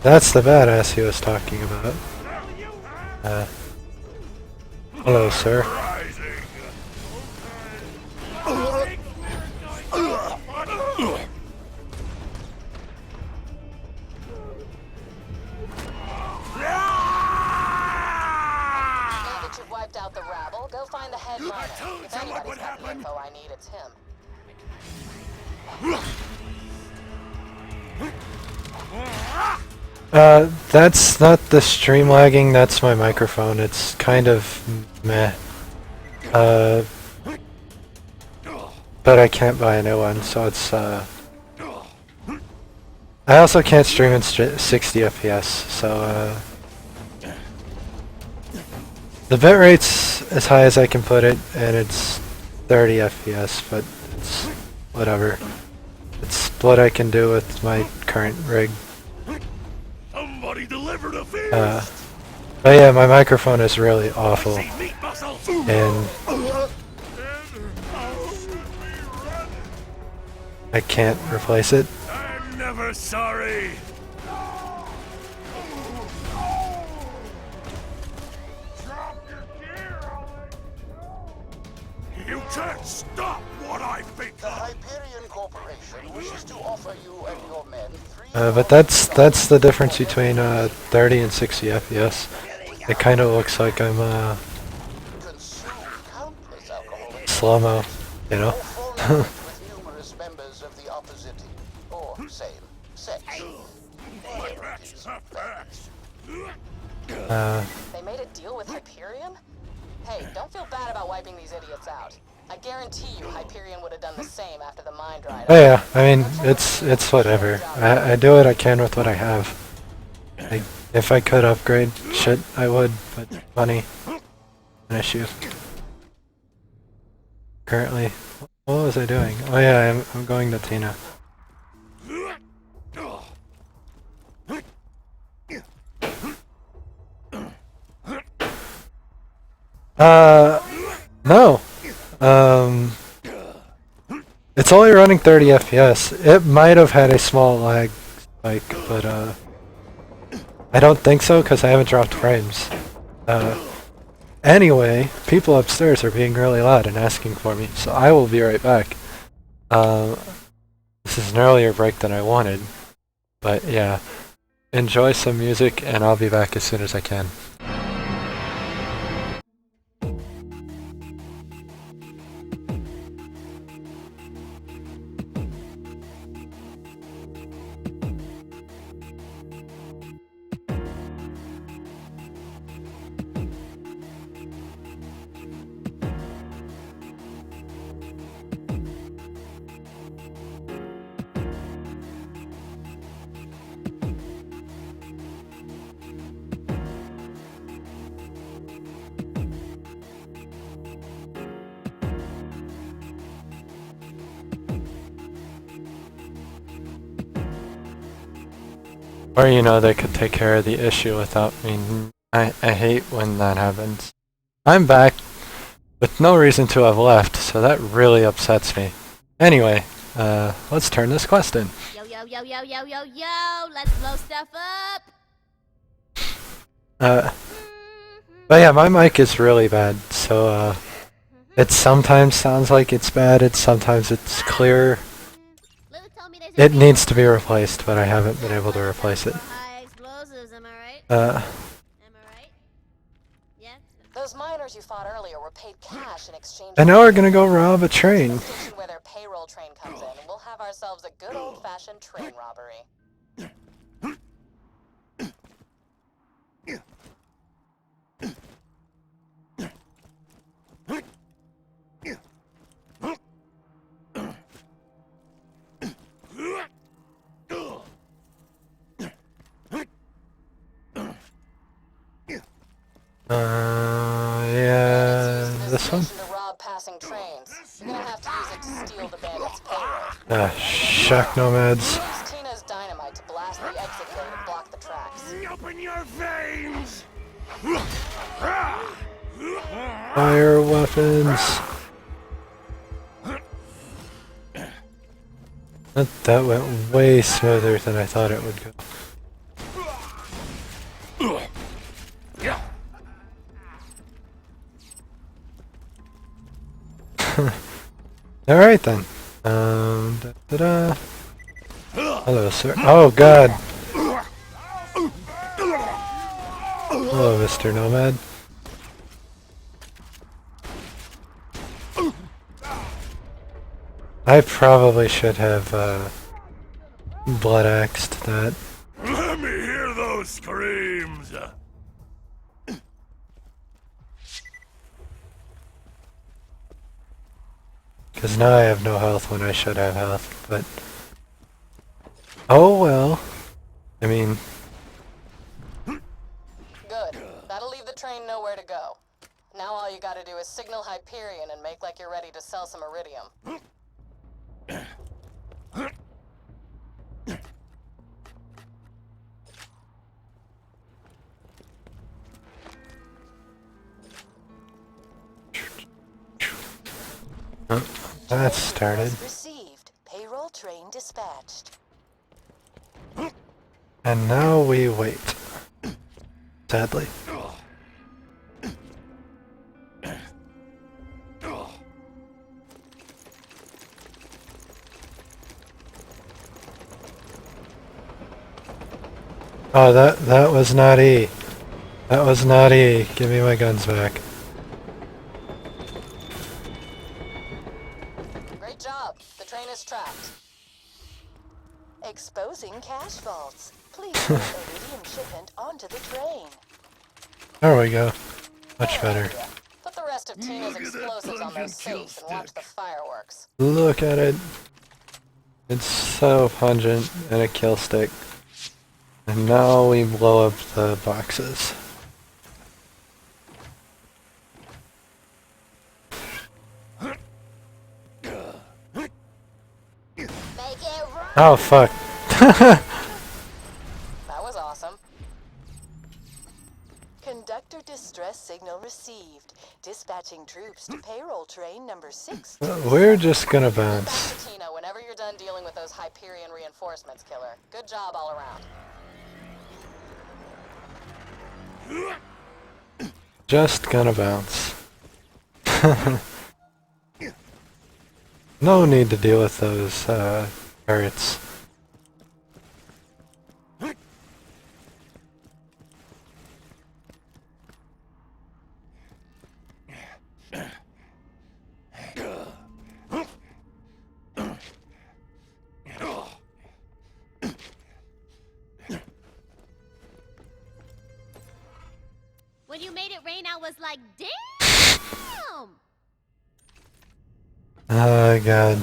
That's the badass he was talking about. Hello, sir. Out the rabble, go find the head miner. If anybody's got the info I need, it's him. That's not the stream lagging, that's my microphone. It's kind of meh. But I can't buy a new one, so it's I also can't stream in 60 FPS, so the bitrate's as high as I can put it, and it's 30 FPS, but it's whatever. It's what I can do with my current rig. Somebody delivered a feast. But yeah, my microphone is really awful, and I can't replace it. I'm never sorry. You can't stop what I think. The Hyperion Corporation wishes to offer you and your men But that's the difference between 30 and 60 FPS. It kind of looks like I'm slow-mo, you know. with numerous members of the opposite or same sex. They made a deal with Hyperion? Hey, don't feel bad about wiping these idiots out. I guarantee you Hyperion would have done the same after the mine dried up. Oh yeah, I mean, it's whatever. I do what I can with what I have. If I could upgrade shit, I would, but money, an issue. Currently, what was I doing? Oh yeah, I'm going to Tina. No. It's only running 30 FPS. It might have had a small lag spike, but I don't think so because I haven't dropped frames. Anyway, people upstairs are being really loud and asking for me, so I will be right back. This is an earlier break than I wanted, but yeah. Enjoy some music and I'll be back as soon as I can. Or, you know, they could take care of the issue without me. I hate when that happens. I'm back with no reason to have left, so that really upsets me. Anyway, let's turn this quest in. Yo, yo, yo, yo, yo, yo, yo, let's blow stuff up! But yeah, my mic is really bad, so, it sometimes sounds like it's bad, sometimes it's clear. It needs to be replaced, but I haven't been able to replace it. Those miners you fought earlier were paid cash in exchange. And now we're gonna go rob a train. Where their payroll train comes in, and we'll have ourselves a good old-fashioned train robbery. Yeah, this one? To rob passing trains. You're gonna have to use it to steal the bandits' payroll. Shack nomads. Use Tina's dynamite to blast the exit gate and block the tracks. Open your veins! Fire weapons. That went way smoother than I thought it would go. Alright then. Da-da-da. Hello, sir. Oh, God. Hello, Mr. Nomad. I probably should have, blood axed that. Let me hear those screams! Because now I have no health when I should have health, but... Oh well. I mean... Good. That'll leave the train nowhere to go. Now all you gotta do is signal Hyperion and make like you're ready to sell some iridium. Oh, that started. Received. Payroll train dispatched. And now we wait. Sadly. Oh, that was not E. That was not E. Give me my guns back. Great job. The train is trapped. Exposing cash vaults. Please put iridium shipment onto the train. There we go. Much better. Put the rest of Tina's Look at that explosives on those pungent kill safes and watch the fireworks. Look at it. It's so pungent and a kill stick. And now we blow up the boxes. Make it right. Oh fuck. That was awesome. Conductor distress signal received. Dispatching troops to payroll train number 6. We're just gonna Get back bounce. to Tina whenever you're done dealing with those Hyperion reinforcements, Killer. Good job all around. Just gonna bounce. No need to deal with those turrets. When you made it rain, I was like, damn! Oh god.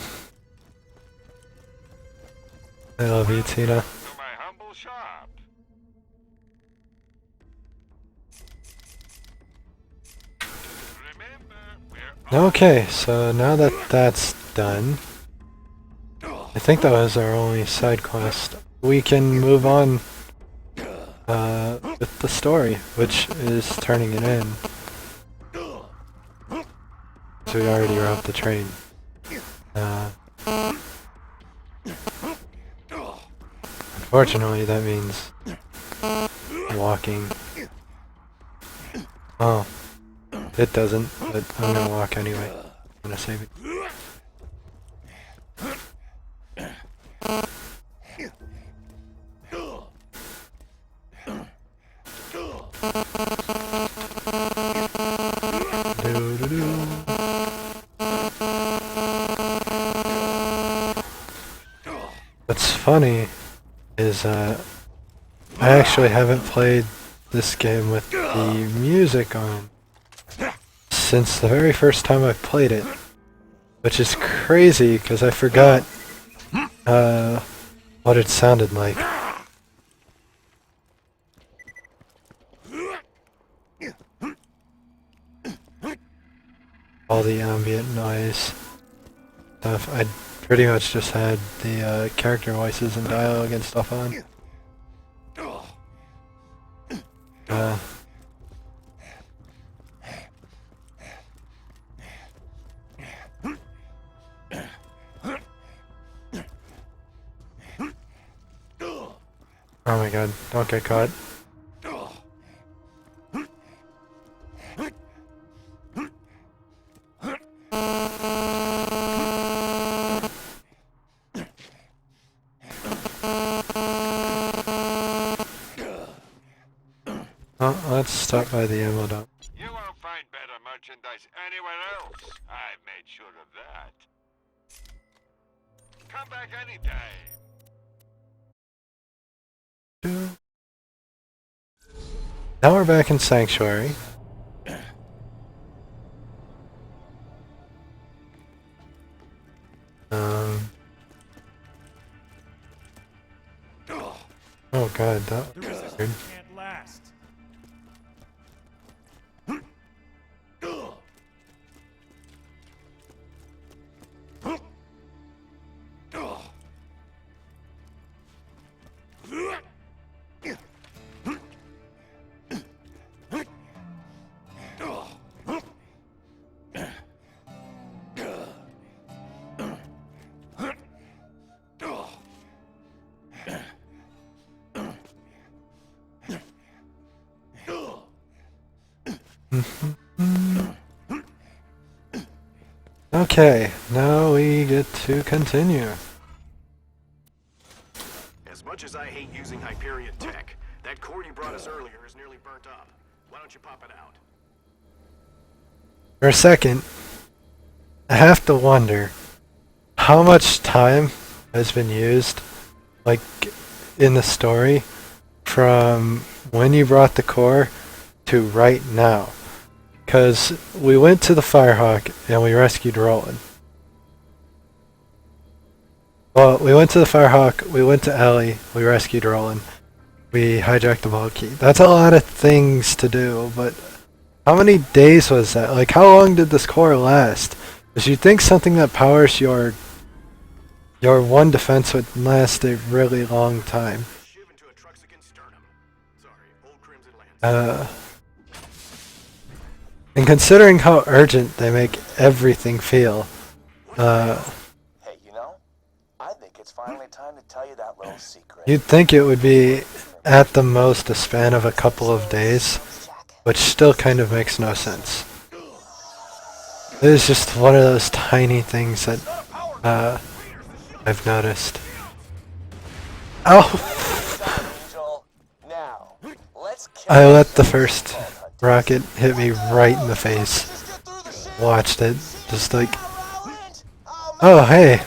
I love you, Tina. To my humble shop. Remember, we're Okay, so now that that's done, I think that was our only side quest. We can move on with the story, which is turning it in. So we already robbed the train. Unfortunately, that means walking. Oh, it doesn't, but I'm gonna walk anyway. I'm gonna save it. Doo-doo-doo. What's funny is I actually haven't played this game with the music on since the very first time I played it, which is crazy because I forgot what it sounded like. All the ambient noise stuff. I pretty much just had the character voices and dialogue and stuff on. Oh my god, don't get caught. Oh, let's stop by the ammo dump. You won't find better merchandise anywhere else. I made sure of that. Come back anytime. Now we're back in Sanctuary. Oh god, that was weird. Can't last. Okay, now we get to continue. As much as I hate using Hyperion tech, that core you brought us earlier is nearly burnt up. Why don't you pop it out? For a second, I have to wonder how much time has been used, like, in the story from when you brought the core to right now. Because we went to the Firehawk and we rescued Roland. Well, we went to the Firehawk, we went to Ellie, we rescued Roland. We hijacked the vault key. That's a lot of things to do, but how many days was that? Like, how long did this core last? Because you'd think something that powers your one defense would last a really long time. Shiv into a Truxican sternum. Sorry, old Crimson Lance. And considering how urgent they make everything feel, Hey, you know, I think it's finally time to tell you that little secret. you'd think it would be at the most a span of a couple of days, which still kind of makes no sense. It is just one of those tiny things that I've noticed. Ow! Angel, now, let's I let the first rocket hit me right in the face. Watched it, just like, oh hey,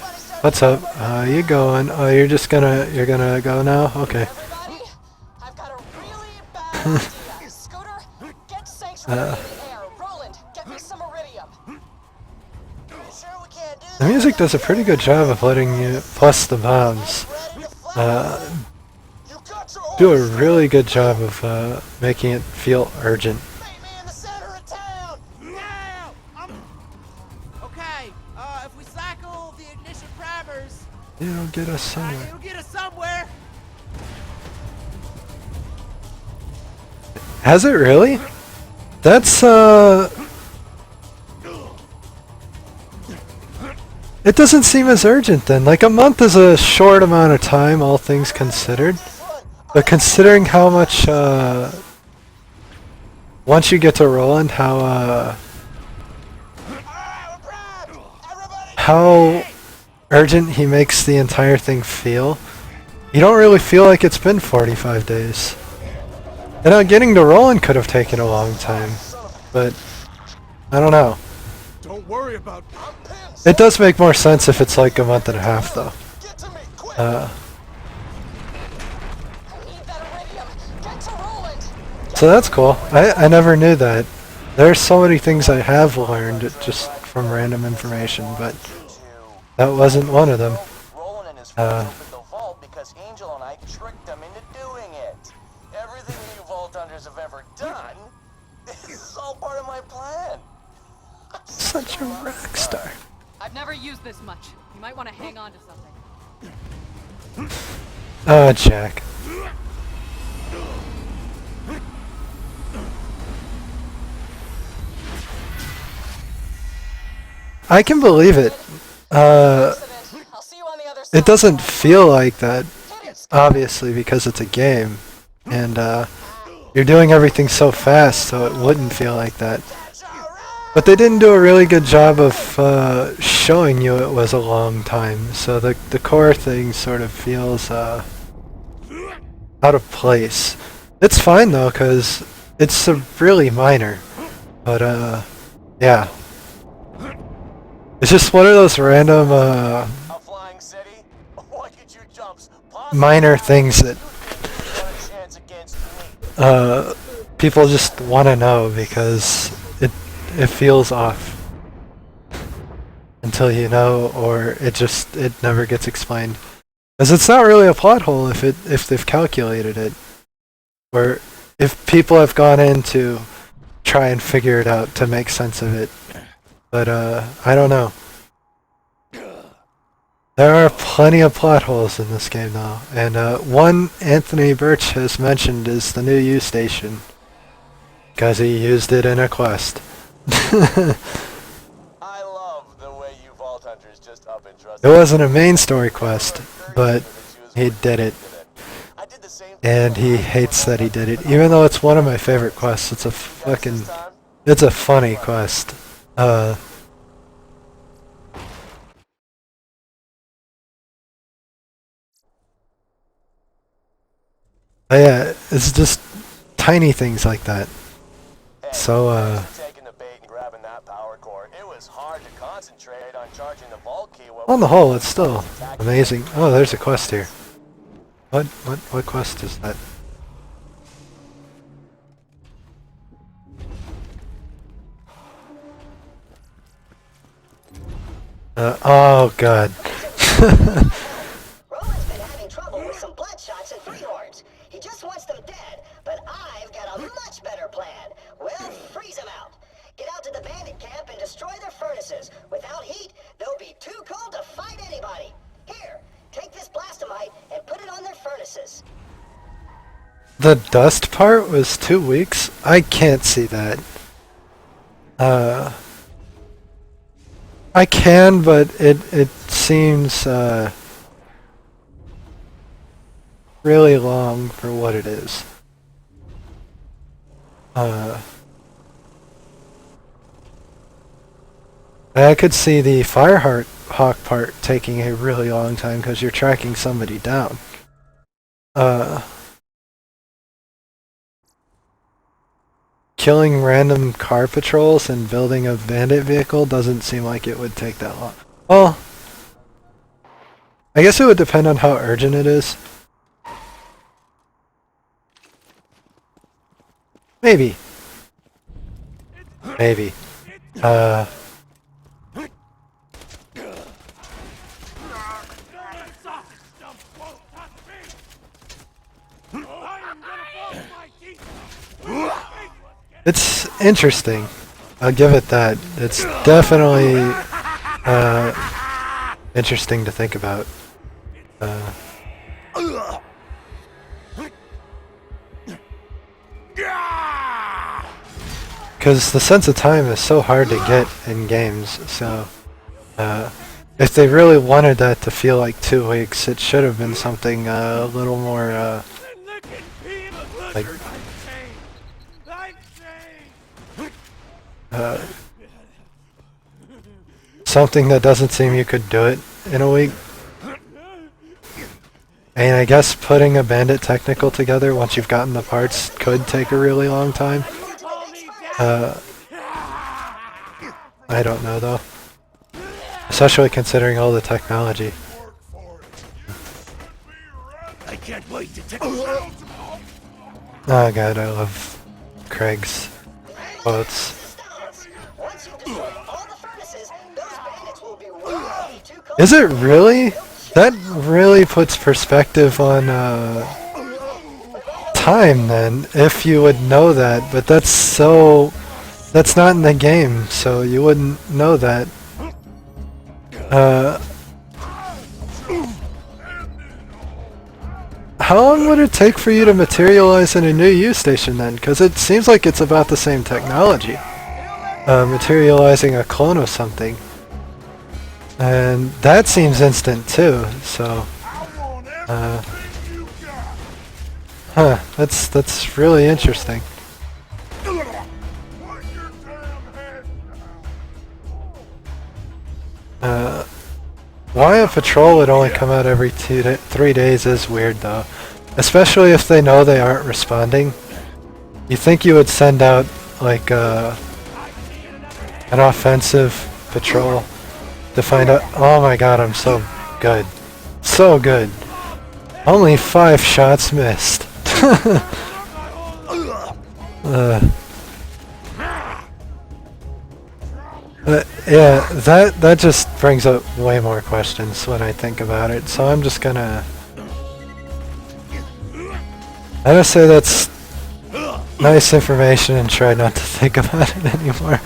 what's up? You going? Oh, you're gonna go now? Okay. Everybody, I've got a really bad idea. Scooter, get Sanctuary in the air. Roland, get me some iridium. Sure we can't do The music does a pretty good job of letting you, plus the bombs, do a really good job of making it feel urgent. Meet me in the center of town. Now! Okay, if we cycle the ignition primers, It'll get us somewhere. it'll get us somewhere. Has it really? That's it doesn't seem as urgent then. Like, a month is a short amount of time, all things considered. But considering how much, once you get to Roland, how urgent he makes the entire thing feel, you don't really feel like it's been 45 days. And getting to Roland could have taken a long time, but I don't know. Don't worry about It does make more sense if it's like a month and a half, though. Get to me, quick. I need that iridium. Get to Roland. So that's cool. I never knew that. There's so many things I have learned just from random information, but that wasn't one of them. Roland and his friends opened the vault because Angel and I tricked them into doing it. Everything you Vault Hunters have ever done, this is all part of my plan. Such a rock star. I've never used this much. You might want to hang on to something. Oh, Jack. Accident. I can believe it. I'll see you on the other side. It doesn't feel like that obviously because it's a game, and you're doing everything so fast, so it wouldn't feel like that. But they didn't do a really good job of showing you it was a long time, so the core thing sort of feels out of place. It's fine though, because it's really minor, but yeah. It's just one of those random A flying city? Why could you jumps? minor things that A chance against me. people just want to know because it feels off until you know, or it never gets explained. Because it's not really a plot hole if they've calculated it, or if people have gone in to try and figure it out to make sense of it. But I don't know. There are plenty of plot holes in this game though, and one Anthony Birch has mentioned is the new U station, because he used it in a quest. I love the way you Vault Hunters just up and trust. It wasn't a main story quest, but he did it, I did the same and he hates that he did it, even though it's one of my favorite quests. It's a it's a funny quest. But yeah, it's just tiny things like that. So, taking the bait and grabbing that power cord. It was hard to concentrate on charging the vault key. on the whole, it's still amazing. Oh, there's a quest here. What quest is that? Oh god. Roland's been having trouble with some bloodshots and freehorns. He just wants them dead, but I've got a much better plan. We'll freeze them out. Get out to the bandit camp and destroy their furnaces. Without heat, they'll be too cold to fight anybody. Here, take this blastomite and put it on their furnaces. The dust part was 2 weeks? I can't see that. I can, but it seems really long for what it is. I could see the Firehawk part taking a really long time because you're tracking somebody down. Killing random car patrols and building a bandit vehicle doesn't seem like it would take that long. Well, I guess it would depend on how urgent it is. Maybe. Maybe. It's interesting. I'll give it that. It's definitely interesting to think about. Because the sense of time is so hard to get in games, so if they really wanted that to feel like 2 weeks, it should have been something a little more like something that doesn't seem you could do it in a week. And I guess putting a bandit technical together once you've gotten the parts could take a really long time. I don't know though. Especially considering all the technology. I can't wait to take Oh god, I love Craig's quotes. Is it really? That really puts perspective on time then, if you would know that, but that's not in the game, so you wouldn't know that. How long would it take for you to materialize in a new U station then? Because it seems like it's about the same technology. Materializing a clone of something. And that seems instant too, so Huh, that's really interesting. Why a patrol would only come out every 3 days is weird though. Especially if they know they aren't responding. You think you would send out like an offensive patrol to find out. Oh my god, I'm so good. So good. Only 5 shots missed. Yeah, that just brings up way more questions when I think about it, so I'm just gonna say that's nice information and try not to think about it anymore.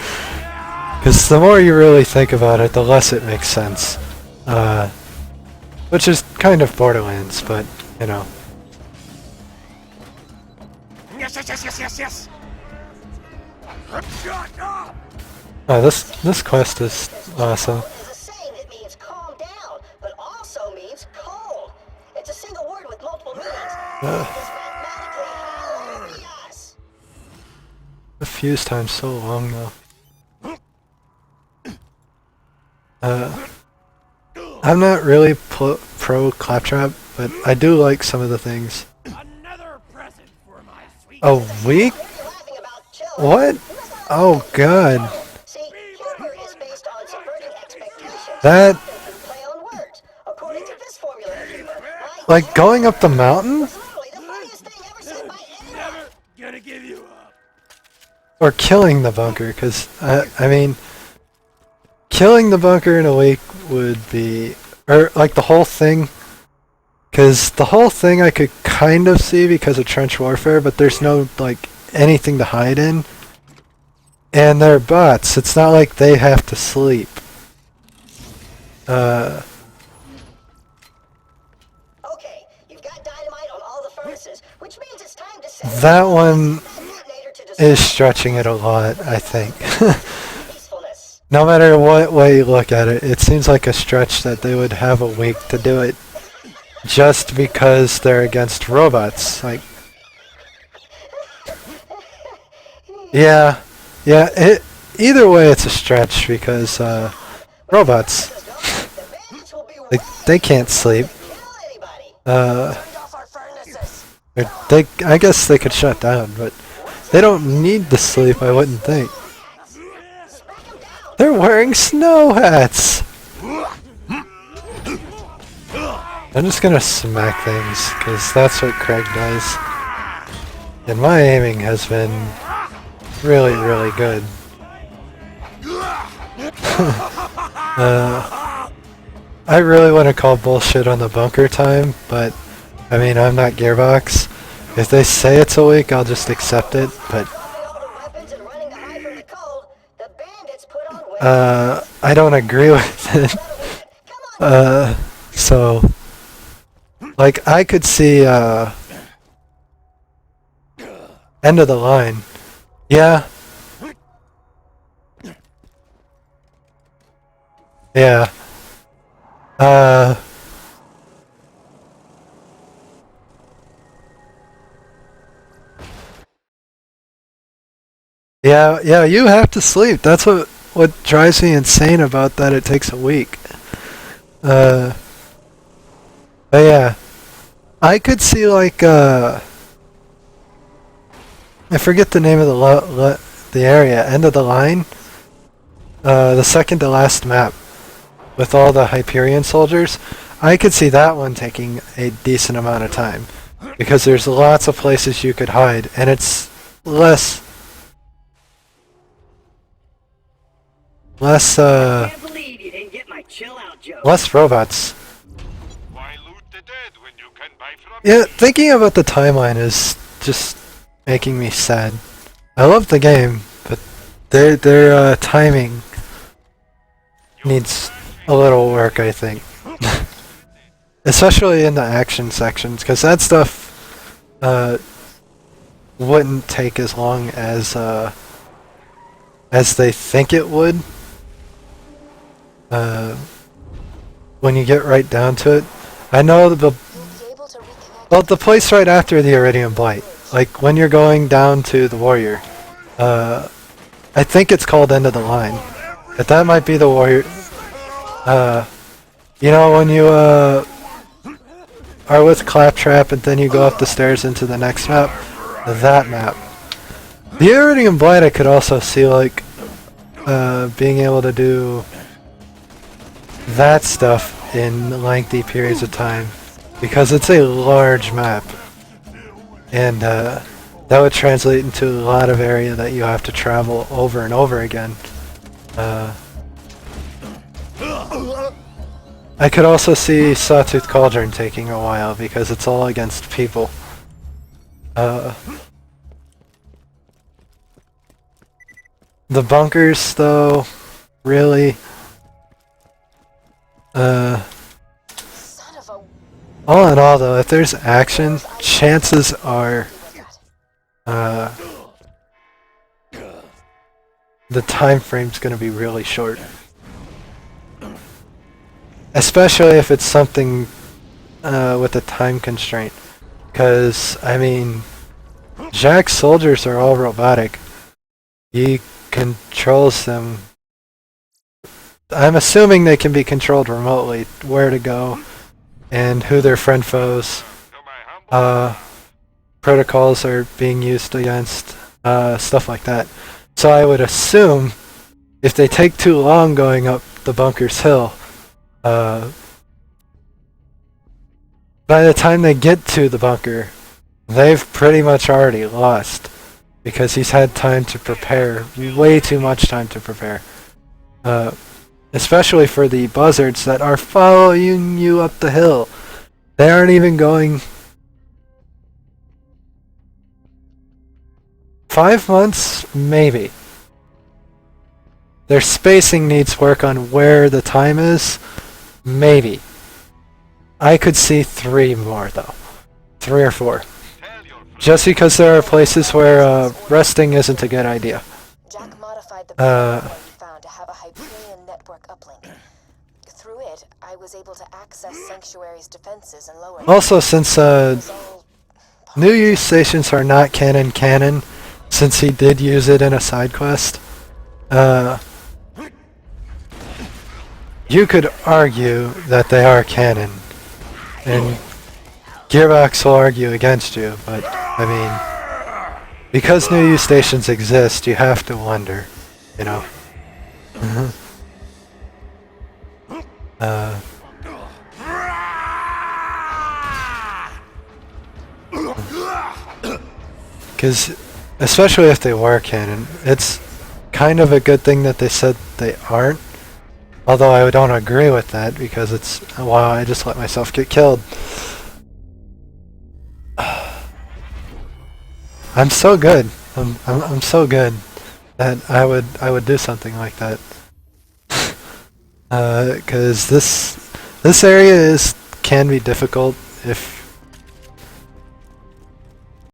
Because the more you really think about it, the less it makes sense. Which is kind of Borderlands, but, you know. Yes, yes, yes, yes, yes, yes. Shut up. Oh, this quest is awesome. Is a saying that means calm down, but also means cold. It's a single word with multiple meanings. It is mathematically hilarious. The fuse time's so long though. I'm not really pro Claptrap, but I do like some of the things. Another present for my sweet. A week? What? Oh god. See, humor is based on subverting expectations. That, Play on words. According to this formula of humor, like going up the mountain? literally the funniest thing ever said by anyone. Never gonna give you up. Or killing the bunker, because, I mean, killing the bunker in a week would be, or like the whole thing, because the whole thing I could kind of see because of trench warfare, but there's no, like, anything to hide in. And they're bots, it's not like they have to sleep. Okay, you've got dynamite on all the furnaces, which means it's time to set That one is stretching it a lot, I think. peacefulness. No matter what way you look at it, it seems like a stretch that they would have a week to do it. Just because they're against robots. Like, yeah, either way it's a stretch because, robots, they can't sleep. I guess they could shut down, but they don't need to sleep, I wouldn't think. They're wearing snow hats! I'm just gonna smack things, because that's what Craig does. And my aiming has been really, really good. I really want to call bullshit on the bunker time, but I mean, I'm not Gearbox. If they say it's a week, I'll just accept it, but I don't agree with it. So, like, I could see, end of the line. Yeah. Yeah. Yeah, you have to sleep. That's what drives me insane about that it takes a week. But yeah. I could see like I forget the name of the area, end of the line. The second to last map with all the Hyperion soldiers. I could see that one taking a decent amount of time because there's lots of places you could hide and it's less less robots. Why loot the dead when you can buy from Yeah, thinking about the timeline is just making me sad. I love the game, but their timing needs a little work, I think. Especially in the action sections, because that stuff wouldn't take as long as they think it would. When you get right down to it. I know Well, the place right after the Iridium Blight. Like, when you're going down to the Warrior. I think it's called End of the Line. But that might be the Warrior. You know, when you, are with Claptrap and then you go up the stairs into the next map? That map. The Iridium Blight I could also see, like, being able to do that stuff in lengthy periods of time. Because it's a large map. And, that would translate into a lot of area that you have to travel over and over again. I could also see Sawtooth Cauldron taking a while because it's all against people. The bunkers, though, really, all in all, though, if there's action, chances are, the time frame's gonna be really short. Especially if it's something with a time constraint. Because, I mean, Jack's soldiers are all robotic. He controls them. I'm assuming they can be controlled remotely, where to go, and who their friend foes. Protocols are being used against, stuff like that. So I would assume, if they take too long going up the bunker's hill, by the time they get to the bunker, they've pretty much already lost. Because he's had time to prepare, way too much time to prepare. Especially for the buzzards that are following you up the hill. They aren't even going 5 months? Maybe. Their spacing needs work on where the time is? Maybe. I could see 3 more though. 3 or 4. Just because there are places where resting isn't a good idea. Jack modified the program we found to have a Hyperion network uplink. Through it, I was able to access Sanctuary's defenses and lower... Also, since new use stations are not canon, since he did use it in a side quest, you could argue that they are canon. And Gearbox will argue against you, but, I mean, because new use stations exist, you have to wonder, you know. Because, especially if they were canon, it's kind of a good thing that they said they aren't. Although I don't agree with that, because it's, wow, I just let myself get killed. I'm so good. I'm so good that I would do something like that. Because this area can be difficult if